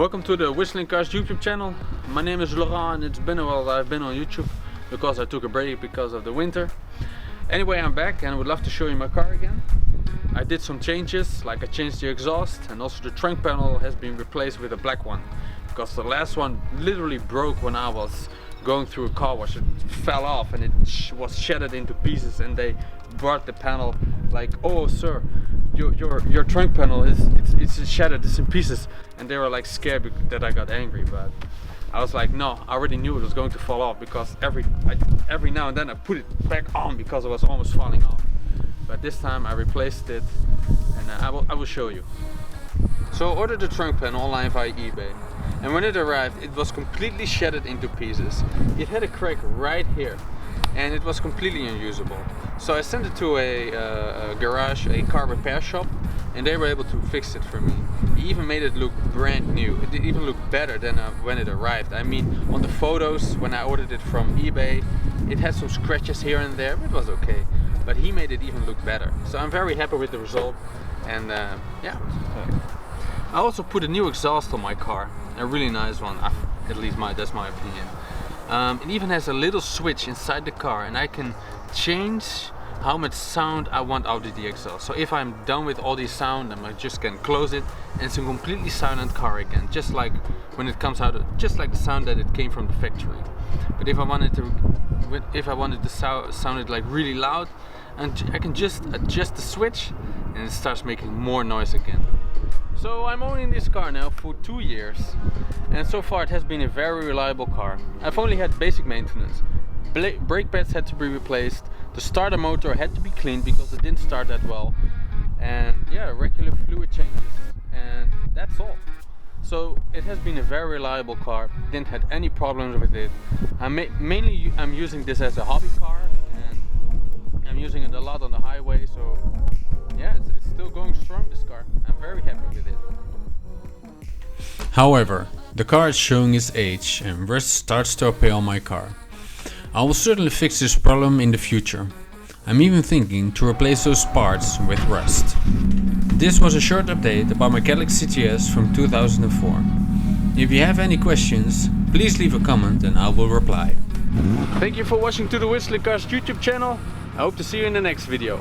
Welcome to the Whistling Cars YouTube channel. My name is Laurent and it's been a while that I've been on YouTube because I took a break because of the winter. Anyway, I'm back and I would love to show you my car again. I did some changes, like I changed the exhaust and also the trunk panel has been replaced with a black one. Because the last one literally broke when I was going through a car wash. It fell off and it was shattered into pieces and they brought the panel like, oh sir, your trunk panel it's shattered, it's in pieces, and they were like scared that I got angry, but I was like, no, I already knew it was going to fall off because every now and then I put it back on because it was almost falling off. But this time I replaced it and I will show you. So I ordered the trunk panel online via eBay, and when it arrived it was completely shattered into pieces. It had a crack right here and it was completely unusable. So I sent it to a garage, a car repair shop, and they were able to fix it for me. He even made it look brand new. It even looked better than when it arrived. I mean, on the photos when I ordered it from eBay, it had some scratches here and there, but it was okay. But he made it even look better. So I'm very happy with the result, and yeah. I also put a new exhaust on my car, a really nice one, at least that's my opinion. It even has a little switch inside the car and I can change how much sound I want out of the exhaust. So if I'm done with all the sound, I just can close it and it's a completely silent car again, just like when it comes out, just like the sound that it came from the factory. But if I wanted to sound it like really loud, and I can just adjust the switch and it starts making more noise again. So I'm owning this car now for 2 years and so far it has been a very reliable car. I've only had basic maintenance. Brake pads had to be replaced, the starter motor had to be cleaned because it didn't start that well, and yeah, regular fluid changes, and that's all. So it has been a very reliable car, didn't have any problems with it. I'm using this as a hobby car and I'm using it a lot on the highway, so yeah, it's still going strong, this car. I'm very happy with it. However, the car is showing its age and rust starts to appear on my car. I will certainly fix this problem in the future. I'm even thinking to replace those parts with rust. This was a short update about my Cadillac CTS from 2004. If you have any questions, please leave a comment and I will reply. Thank you for watching to the Whistling Cars YouTube channel. I hope to see you in the next video.